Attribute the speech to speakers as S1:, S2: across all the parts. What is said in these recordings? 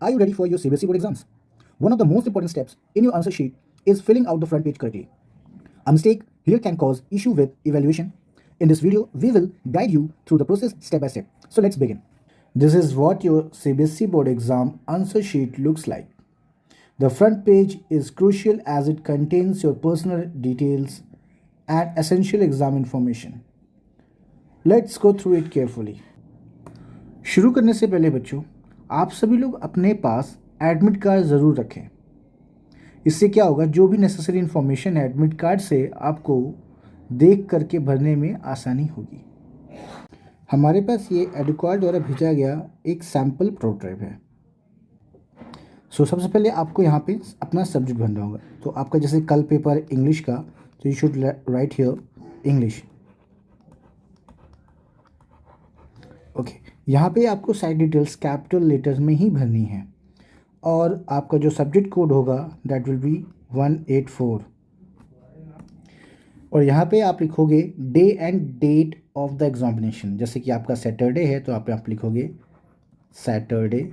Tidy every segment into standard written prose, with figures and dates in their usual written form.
S1: Are you ready for your CBSE board exams? One of the most important steps in your answer sheet is filling out the front page correctly. A mistake here can cause issue with evaluation. In this video, we will guide you through the process step by step. So let's begin. This is what your CBSE board exam answer sheet looks like. The front page is crucial as it contains your personal details and essential exam information. Let's go through it carefully. शुरू करने से पहले बच्चों, आप सभी लोग अपने पास admit card ज़रूर रखें। इससे क्या होगा, जो भी नेसेसरी इन्फॉर्मेशन है एडमिट कार्ड से आपको देख करके भरने में आसानी होगी। हमारे पास ये एडुकॉल द्वारा भेजा गया एक सैम्पल प्रोटोटाइप है। सबसे पहले आपको यहाँ पे अपना सब्जेक्ट भरना होगा। तो आपका जैसे कल पेपर इंग्लिश का, तो you should write here English. Okay, यहाँ पे आपको साइड डिटेल्स कैपिटल लेटर्स में ही भरनी है और आपका जो सब्जेक्ट कोड होगा दैट विल बी 184 और यहाँ पे आप लिखोगे day and date of the examination. जैसे कि आपका सैटरडे है तो आप लिखोगे Saturday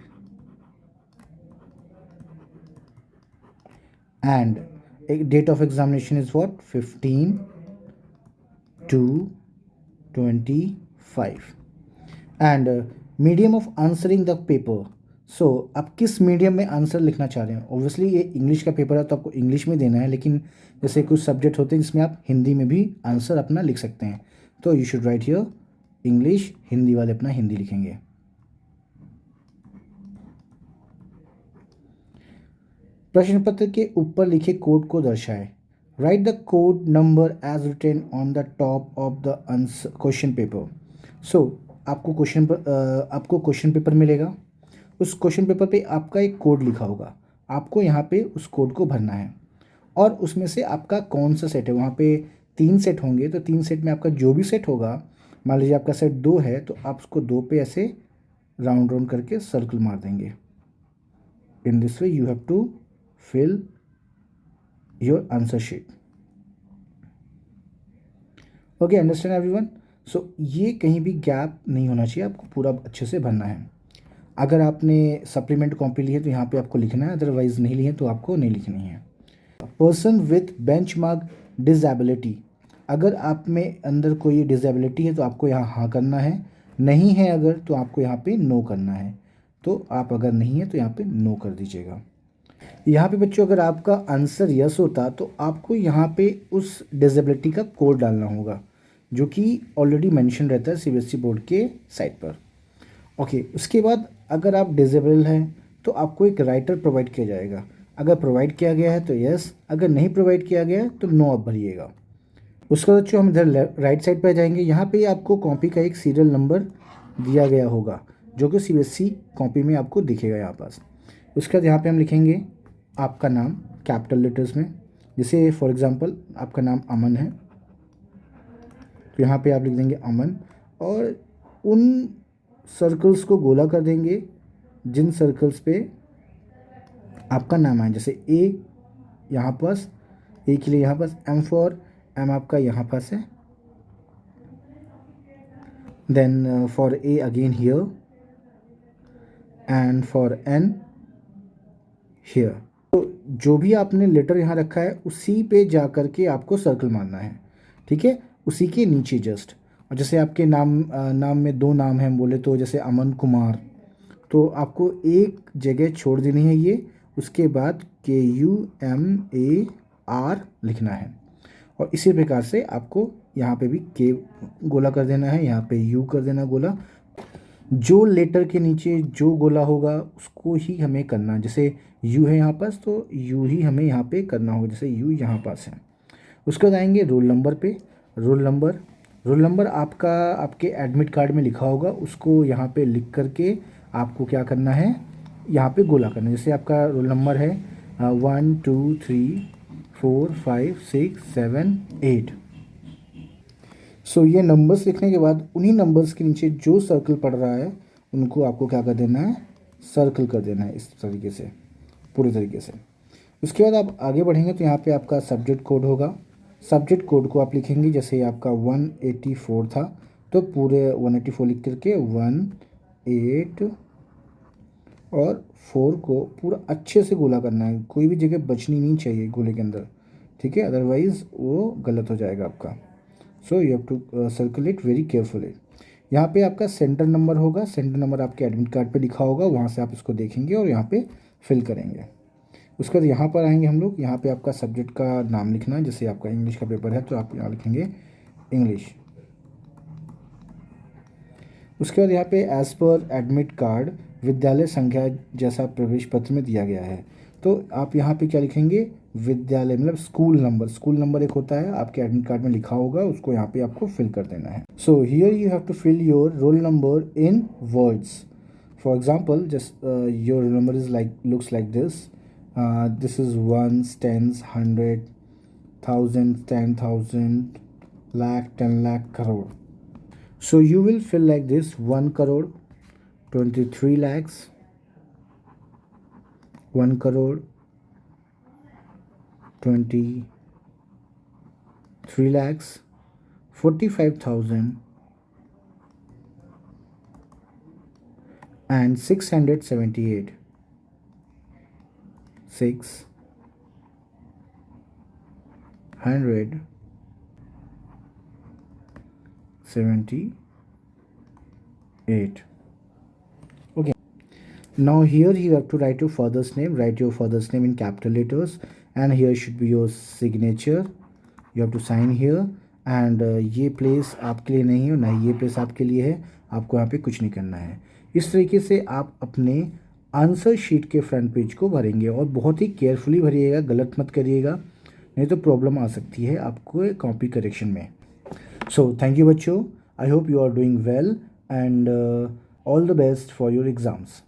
S1: and date of examination is what 15/2/25 and medium of answering the paper. आप किस मीडियम में आंसर लिखना चाह रहे हैं। ऑब्वियसली ये इंग्लिश का पेपर है तो आपको इंग्लिश में देना है, लेकिन जैसे कुछ सब्जेक्ट होते हैं जिसमें आप हिंदी में भी आंसर अपना लिख सकते हैं। तो you should write here English, Hindi वाले अपना हिंदी लिखेंगे। प्रश्न पत्र के ऊपर लिखे कोड को दर्शाए। Write the code number as written on the top of the answer question paper. आपको क्वेश्चन पेपर मिलेगा, उस क्वेश्चन पेपर पे आपका एक कोड लिखा होगा, आपको यहाँ पे उस कोड को भरना है और उसमें से आपका कौन सा सेट है। वहाँ पे 3 सेट होंगे, तो 3 सेट में आपका जो भी सेट होगा, मान लीजिए आपका सेट 2 है तो आप उसको 2 पे ऐसे राउंड करके सर्कल मार देंगे। In this way you have to fill your answer sheet. Okay, understand everyone. ये कहीं भी गैप नहीं होना चाहिए, आपको पूरा अच्छे से भरना है। अगर आपने सप्लीमेंट कॉपी ली है तो यहाँ पे आपको लिखना है, अदरवाइज नहीं ली है तो आपको नहीं लिखनी है। Person with benchmark disability. अगर आप में अंदर कोई डिसेबिलिटी है तो आपको यहाँ हाँ करना है, नहीं है अगर तो आपको यहाँ पे नो करना है। तो आप अगर नहीं है तो यहाँ पे नो कर दीजिएगा। यहाँ पे बच्चों अगर आपका आंसर यस होता तो आपको यहाँ पे उस डिसेबिलिटी का कोड डालना होगा जो कि ऑलरेडी मेंशन रहता है सीबीएसई बोर्ड के साइट पर। ओके, उसके बाद अगर आप डिसेबल हैं तो आपको एक राइटर प्रोवाइड किया जाएगा। अगर प्रोवाइड किया गया है तो यस, अगर नहीं प्रोवाइड किया गया है तो नो आप भरिएगा। उसके बाद जो हम इधर राइट साइड पर जाएंगे, यहाँ पे आपको कॉपी का एक सीरियल नंबर दिया गया होगा जो कि सीबीएसई कॉपी में आपको दिखेगा यहाँ पास। उसके बाद यहाँ पे हम लिखेंगे आपका नाम कैपिटल लेटर्स में। जैसे फॉर एग्ज़ाम्पल आपका नाम अमन है तो यहाँ पे आप लिख देंगे अमन और उन सर्कल्स को गोला कर देंगे जिन सर्कल्स पे आपका नाम है। जैसे ए यहाँ पास, ए के लिए यहाँ पास एम फॉर एम आपका यहाँ पास है, then for A again here and for an here. तो जो भी आपने लेटर यहाँ रखा है उसी पे जा कर के आपको सर्कल मारना है, ठीक है, उसी के नीचे जस्ट। और जैसे आपके नाम में 2 नाम हैं बोले तो जैसे अमन कुमार, तो आपको एक जगह छोड़ देनी है ये, उसके बाद KUMAR लिखना है और इसी प्रकार से आपको यहाँ पे भी के गोला कर देना है, यहाँ पे यू कर देना गोला। जो लेटर के नीचे जो गोला होगा उसको ही हमें करना है। जैसे यू है यहाँ पास तो यू ही हमें यहाँ पे करना होगा, जैसे यू यहाँ पास है। उसके बाद आएंगे रोल नंबर पे। रोल नंबर आपका आपके एडमिट कार्ड में लिखा होगा, उसको यहाँ पे लिख करके आपको क्या करना है, यहाँ पे गोला करना है। जैसे आपका रोल नंबर है 1 2 3 4 5 6 7 8। ये नंबर्स लिखने के बाद उन्हीं नंबर्स के नीचे जो सर्कल पड़ रहा है उनको आपको क्या कर देना है, सर्कल कर देना है इस तरीके से, पूरी तरीके से। उसके बाद आप आगे बढ़ेंगे तो यहाँ पे आपका सब्जेक्ट कोड होगा। सब्जेक्ट कोड को आप लिखेंगे, जैसे आपका 184 था तो पूरे 184 लिख करके और 4 को पूरा अच्छे से गोला करना है, कोई भी जगह बचनी नहीं चाहिए गोले के अंदर, ठीक है, अदरवाइज़ वो गलत हो जाएगा आपका। So you have to circulate very carefully. यहाँ पे आपका सेंटर नंबर होगा, सेंटर नंबर आपके एडमिट कार्ड पे लिखा होगा, वहाँ से आप इसको देखेंगे और यहाँ पे फिल करेंगे। उसके बाद यहाँ पर आएंगे हम लोग, यहाँ पे आपका सब्जेक्ट का नाम लिखना है, जैसे आपका इंग्लिश का पेपर है तो आप यहाँ लिखेंगे इंग्लिश। उसके बाद यहाँ पे एज़ पर एडमिट कार्ड विद्यालय संख्या जैसा प्रवेश पत्र में दिया गया है, तो आप यहाँ पे क्या लिखेंगे, विद्यालय मतलब स्कूल नंबर, स्कूल नंबर एक होता है आपके एडमिट कार्ड में लिखा होगा, उसको यहाँ पे आपको फिल कर देना है। So here you have to fill your roll number in words. For example just your roll number is like looks like this is ones, tens, 100, 1000, 10,000, lakh, 10 lakh, crore. So you will fill like this: 1 crore, 23 lakhs, 1 crore, 23 lakhs, 45,000 and 678. 678. Okay. Now here you have to write your father's name. Write your father's name in capital letters, and here should be your signature. You have to sign here. And ये place आपके लिए नहीं है, ना ये place आपके लिए है, आपको यहाँ पे कुछ नहीं करना है। इस तरीके से आप अपने आंसर शीट के फ्रंट पेज को भरेंगे और बहुत ही केयरफुली भरिएगा, गलत मत करिएगा, नहीं तो प्रॉब्लम आ सकती है आपको कॉपी करेक्शन में। सो थैंक यू बच्चों, I hope you are doing well and all the best for your exams.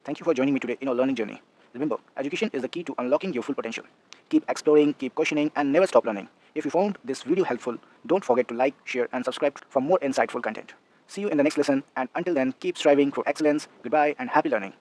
S2: Thank you for joining me today in our learning journey. Remember, education is the key to unlocking your full potential. Keep exploring, keep questioning, and never stop learning. If you found this video helpful, don't forget to like, share, and subscribe for more insightful content. See you in the next lesson, and until then, keep striving for excellence. Goodbye, and happy learning.